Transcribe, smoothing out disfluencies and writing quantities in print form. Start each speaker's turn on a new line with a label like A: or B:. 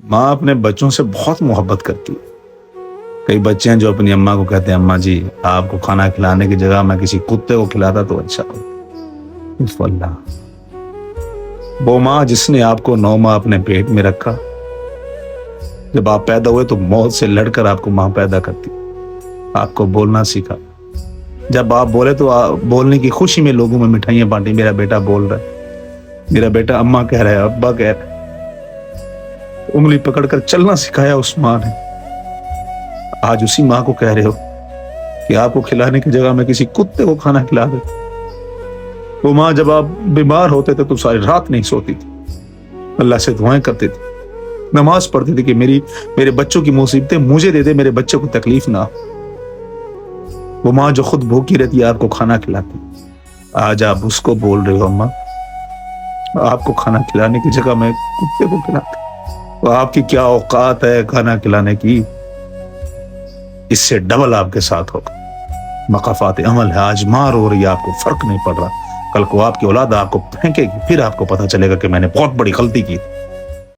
A: ماں اپنے بچوں سے بہت محبت کرتی ہے۔ کئی بچے ہیں جو اپنی اماں کو کہتے ہیں اماں جی آپ کو کھانا کھلانے کی جگہ میں کسی کتے کو کھلاتا تو اچھا ہو۔ اف اللہ، وہ ماں جس نے آپ کو 9 ماہ اپنے پیٹ میں رکھا، جب آپ پیدا ہوئے تو موت سے لڑ کر آپ کو ماں پیدا کرتی، آپ کو بولنا سیکھا، جب آپ بولے تو بولنے کی خوشی میں لوگوں میں مٹھائیاں بانٹی، میرا بیٹا بول رہا ہے، میرا بیٹا اماں کہہ رہا ہے، ابا کہہ رہا ہے، انگلی پکڑ کر چلنا سکھایا اس ماں نے۔ آج اسی ماں کو کہہ رہے ہو کہ آپ کو کھلانے کی جگہ میں کسی کتے کو کھانا کھلا دے۔ وہ ماں جب آپ بیمار ہوتے تھے تو ساری رات نہیں سوتی تھی، اللہ سے دعائیں کرتی تھی، نماز پڑھتی تھی کہ میرے بچوں کی مصیبتیں مجھے دے دے، میرے بچوں کو تکلیف نہ ہو۔ وہ ماں جو خود بھوکی رہتی ہے آپ کو کھانا کھلاتی، آج آپ اس کو بول رہے ہو اماں آپ کو کھانا کھلانے کی جگہ میں کتے کو کھلاتے۔ تو آپ کی کیا اوقات ہے کھانا کھلانے کی، اس سے ڈبل آپ کے ساتھ ہوگا۔ مقافات عمل ہے، آج ماں رو رہی ہے، آپ کو فرق نہیں پڑ رہا، کل کو آپ کی اولاد آپ کو پھینکے گی، پھر آپ کو پتہ چلے گا کہ میں نے بہت بڑی غلطی کی۔